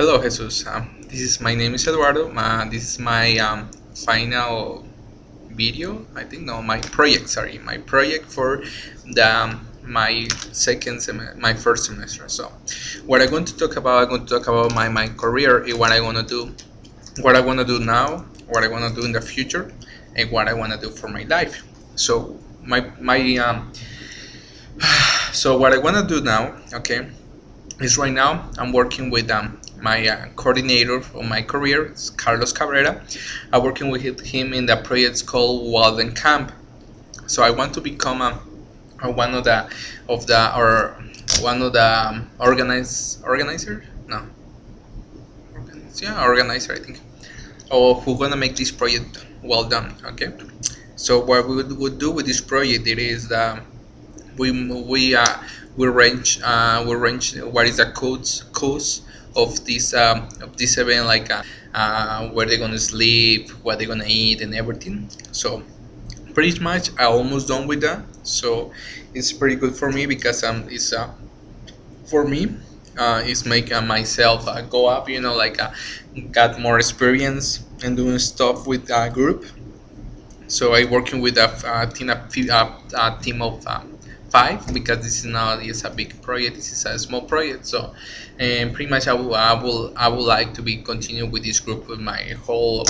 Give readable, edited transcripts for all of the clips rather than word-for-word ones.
Hello, Jesus. This is my name is Eduardo. This is my final video. I think no, my project. Sorry, my project for the my my first semester. So, what I'm going to talk about, I'm going to talk about my career and what I want to do, what I want to do now, what I want to do in the future, and what I want to do for my life. So, my so what I want to do now, okay, is right now I'm working with my coordinator of my career, it's Carlos Cabrera. I'm working with him in the project called Walden Camp. So I want to become one of the or one of the organizer. No, organizer, I think, or who gonna make this project well done. Okay. So what we would do with this project it is that we we uh, we range what is the codes of this event, like where they're gonna sleep, what they're gonna eat, and everything. So pretty much I almost done with that. So it's pretty good for me because it's for me it's make myself go up, like got more experience and doing stuff with a group. So I working with a team of five, because this is not is a big project. This is a small project. So, and pretty much I would like to be continue with this group with my whole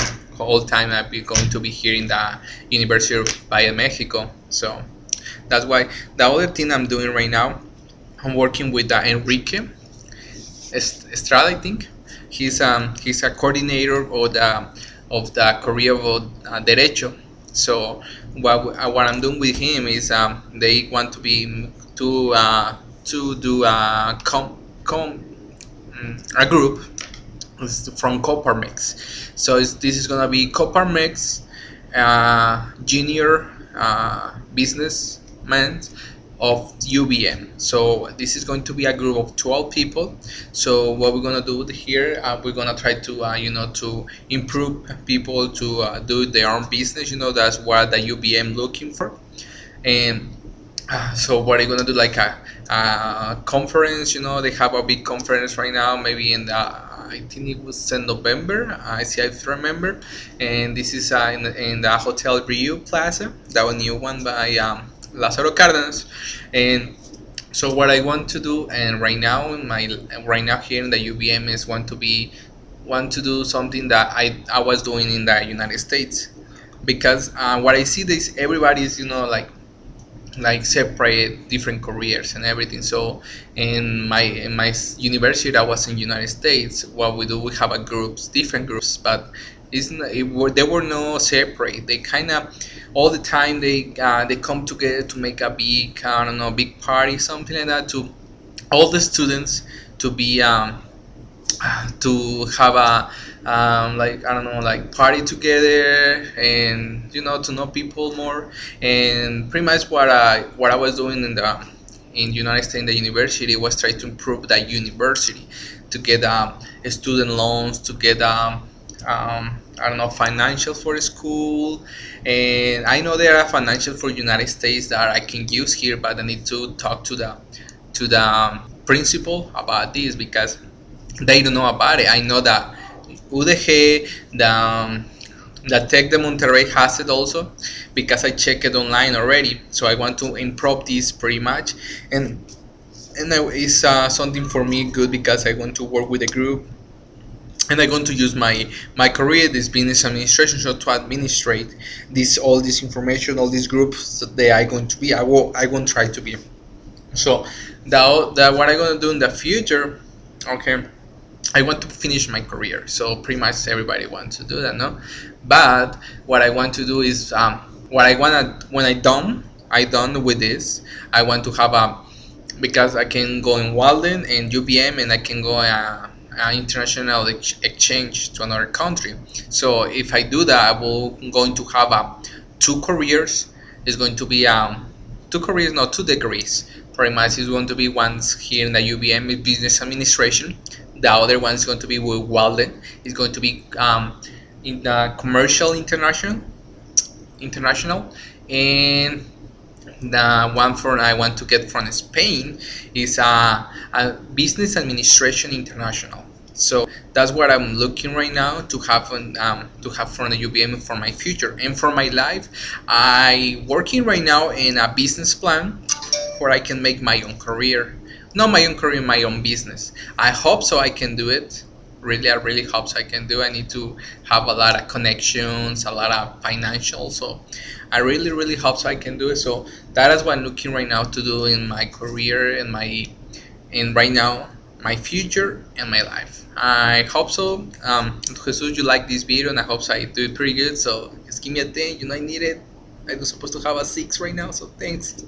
time. I'll be going to be here in the University of Valle Mexico. So that's why the other thing I'm doing right now. I'm working with Enrique Estrada, I think. He's a coordinator of the career of Derecho. So what I'm doing with him is they want to be to do a group from Coparmex. So this is gonna be Coparmex junior businessmen of UVM. So this is going to be a group of 12 people. So what we're gonna do here, we're gonna try to to improve people to do their own business. That's what the UVM looking for. And so what are you gonna do, like a conference? They have a big conference right now, maybe in the I think it was in November. I see, I remember. And this is in the Hotel Rio Plaza, that one new one by Lázaro Cárdenas. And so what I want to do, and right now here in the UVM, is want to do something that I was doing in the United States. Because what I see is everybody's like separate different careers and everything. So in my university, I was in United States. What we do, we have a groups, different groups, but they were no separate. They kind of all the time they come together to make a big, I don't know, big party, something like that, to all the students to be to have a like, I don't know, like party together, and to know people more. And pretty much what I was doing in United States, in the university, was try to improve that university, to get student loans, to get I don't know, financials for the school. And I know there are financials for United States that I can use here, but I need to talk to the principal about this, because they don't know about it. I know that UDG, the Tech de Monterrey has it also, because I checked it online already. So I want to improve this pretty much, and it's something for me good, because I want to work with a group, and I'm going to use my career, this business administration, so to administrate this all this information, all these groups that they are going to be. I won't try to be. So that what I'm going to do in the future. Okay, I want to finish my career. So pretty much everybody wants to do that, no? But what I want to do is what I wanna when I done with this. I want to have a, because I can go in Walden and UVM, and I can go international exchange to another country. So if I do that, I will going to have two careers. It's going to be two careers, no, two degrees. Pretty much is going to be one's here in the UVM with business administration. The other one is going to be with Walden. It's going to be in the commercial international. And the one from I want to get from Spain is a business administration international. So that's what I'm looking right now to have to have from the UVM for my future and for my life. I working right now in a business plan where I can make my own career, not my own career, my own business. I hope so. I can do it. Really, I really hope so. I can do. I need to have a lot of connections, a lot of financial. So I really, really hope so. I can do it. So that is what I'm looking right now to do in my career and my and right now my future and my life. I hope so. Jesus, you like this video, and I hope so. I do it pretty good. So just give me a 10. You know, I need it. I was supposed to have a 6 right now. So thanks.